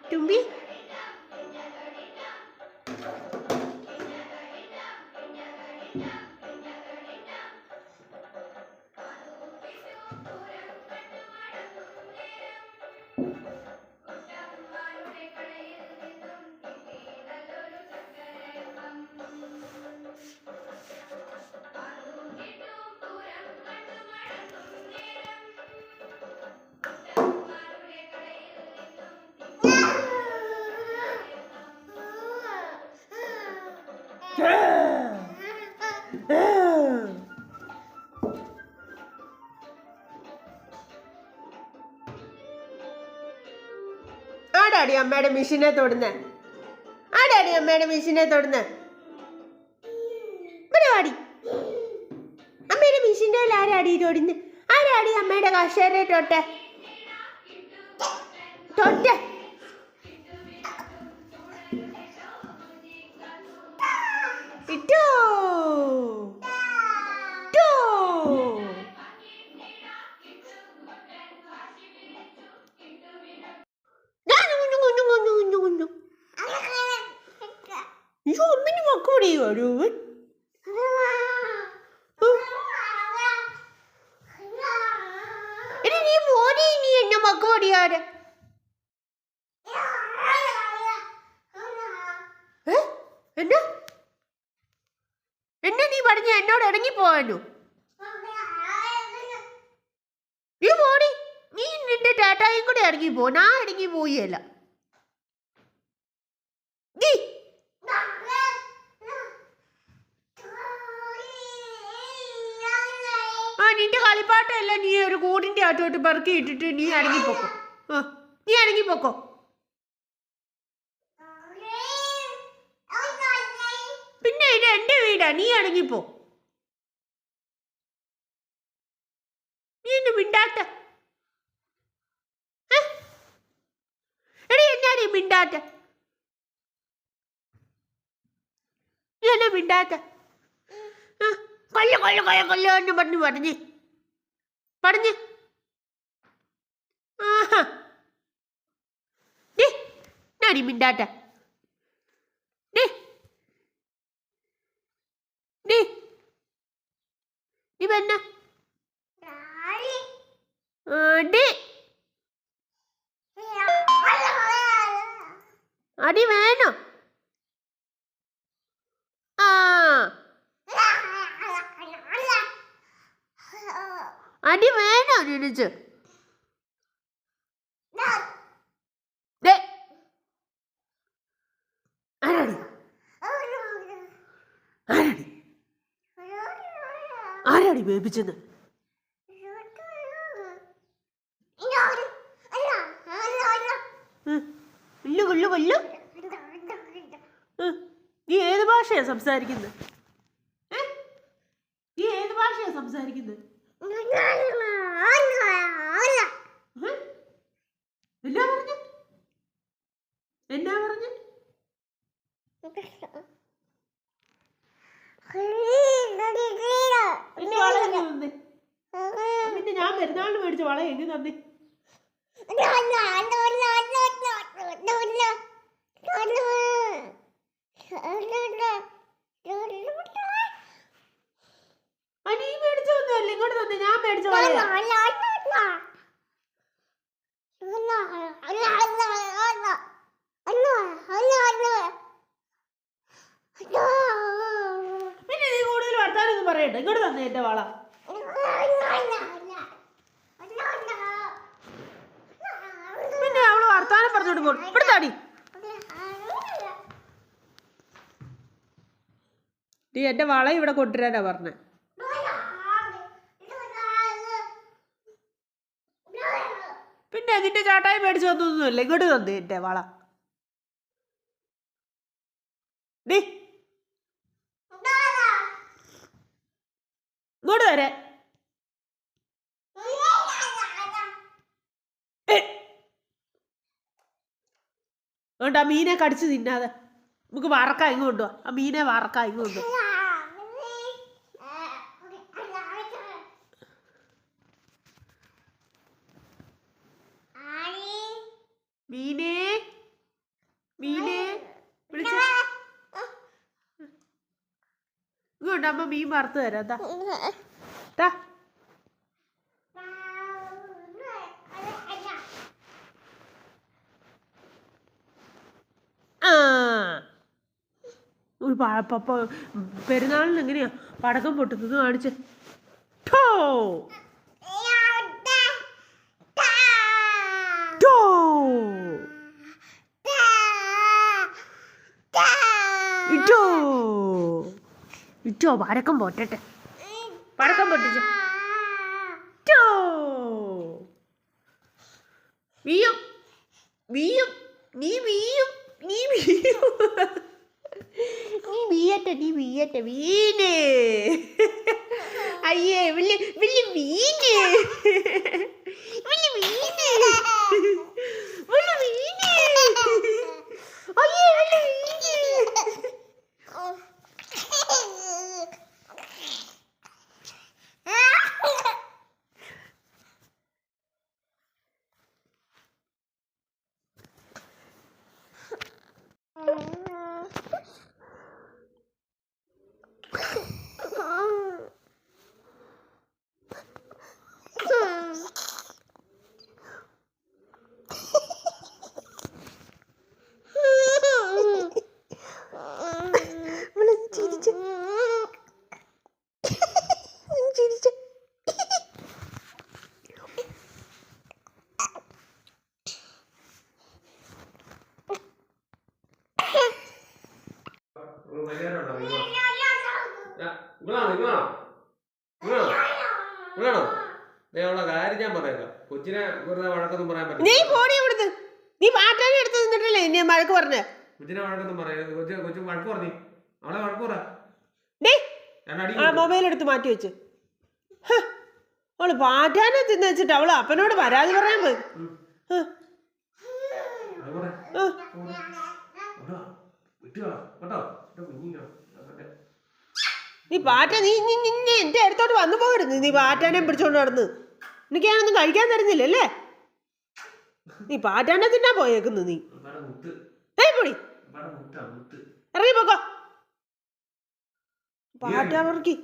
Tumbi? ആടാടി അമ്മയുടെ മെഷീനെ തൊടുന്നേ? ആടാടി അമ്മയുടെ മെഷീനെ തൊടുന്നേ? ഇവിടെ വാടി. അമ്മയുടെ മെഷീൻ്റെ ആരാടി തൊടുന്നേ? ആരാടി അമ്മയുടെ കസേരയെ തൊട്ടെ? തൊട്ടെ ഇട്ടോ അമ്മന് മക്കൂടി വരൂ. നീ മോനെ നീ എന്നെ മക്കൂടിയാര്? എന്നാ എന്നാ നീ പറഞ്ഞ എന്നോട് ഇറങ്ങിപ്പോവാനോ? നീ പോടി. നീ നിന്റെ ടാറ്റായും കൂടെ ഇറങ്ങിപ്പോ. ഞാൻ ഇറങ്ങി പോയല്ല. നിന്റെ കളിപ്പാട്ടല്ല നീ ഒരു കൂടിന്റെ അകത്തോട്ട് പെറുക്കി ഇട്ടിട്ട് നീ ഇറങ്ങിപ്പോക്കോ. നീ ഇറങ്ങിപ്പോക്കോ. പിന്നെ ഇത് എന്റെ വീടാ. നീ ഇറങ്ങിപ്പോ. നീ എന്നെ മിണ്ടാത്ത? എടി എന്നാ നീ മിണ്ടാത്ത? നീ എന്നെ മിണ്ടാത്ത? കൊല്ല കൊല്ല കൊല്ല കൊല്ലോ എന്ന് പറഞ്ഞ് ആഹാ നാടി മിണ്ടാത്ത? നീ പെണ്ണ അടി വേണോ? അടി വേണോ നിനച്ച്? ആരാടി ബേബിച്ചെന്ന്? നീ ഏത് ഭാഷയാ സംസാരിക്കുന്നത്? നീ ഏത് ഭാഷയാ സംസാരിക്കുന്നത്? എന്നാ പറഞ്ഞു? പിന്നെ ഞാൻ പെരുന്നാളിന് മേടിച്ച വള എങ്ങനെ തന്നെ? നീ മേടിച്ചൊന്നുമല്ല, ഇങ്ങോട്ട് തന്നെ. ഞാൻ മേടിച്ച വളയാ. പിന്നെ നീ കൂടുതൽ വർത്താനൊന്നും പറയട്ടെ. ഇങ്ങോട്ട് തന്നെ എന്റെ വള. പിന്നെ അവള് വർത്താനം പറഞ്ഞോട്ട് പോകും. ഇവിടുത്താടി. നീ എന്റെ വള ഇവിടെ കൊണ്ടുവരാനാ പറഞ്ഞേ. പിന്നെ നിന്റെ ചാട്ടായി മേടിച്ചു തന്നൊന്നുമല്ല, ഇങ്ങോട്ട് തന്നു എന്റെ വള. ഡേ ഇങ്ങോട്ട് വരെ. അതുകൊണ്ട് ആ മീനെ കടിച്ച് തിന്നാതെ നമുക്ക് വറക്കാം. ഇങ്ങോട്ട് വാ, ആ മീനെ വറക്കാം. ഇങ്ങോട്ട് മീനേ, മീനേ വിളിച്ച ഇങ്ങോട്ട്. അമ്മ മീൻ വറുത്ത് തരാം. എന്താ ഒരു പെരുന്നാളിന് എങ്ങനെയാ പടക്കം പൊട്ടുന്നത് കാണിച്ച്. ഇറ്റോ പടക്കം പൊട്ടട്ടെ. പടക്കം പൊട്ടിച്ചു. വീയും വീയും നീ വീയും നീ വീയും നീ വീയട്ടെ, നീ വീയട്ടെ. വീണേ അയ്യേ വലിയ വലിയ വീണേ വലിയ വീണേ വലിയ വീണേ അയ്യേ വലിയ വീണേ. കാര്യം ഞാൻ പറയാം. കൊച്ചിനെ വെറുതെ വഴക്കൊന്നും പറയാൻ പറ്റില്ല. നീ പോടി ഇവിടുന്ന്. നീ പാട്ടാൻ എടുത്ത് നിന്നിട്ടല്ലേ എന്നെ വഴക്ക് പറഞ്ഞേ. കൊച്ചിനെ വഴക്കൊന്നും പറയാം. കൊച്ചു വഴക്ക് പറഞ്ഞു. അവളെ വഴക്ക് പറ. ആ മൊബൈൽ എടുത്ത് മാറ്റി വെച്ച്. അവള് പാറ്റാനെ തിന്ന് വെച്ചിട്ട് അവള് അപ്പനോട് പരാതി പറയാൻ പോയി. നീ പാറ്റ നീ നിന്നെ എന്റെ അടുത്തോട്ട് വന്നു പോകരുത്. നീ പാറ്റാനെ പിടിച്ചോണ്ട് നടന്ന് എനിക്ക് ഞാനൊന്നും കഴിക്കാൻ തരുന്നില്ലല്ലേ. നീ പാറ്റാനെ തിന്നാൻ പോയേക്കുന്നു. നീ പൊടി ഇറങ്ങി പോക്കോ. പാറ്റ പറക്കി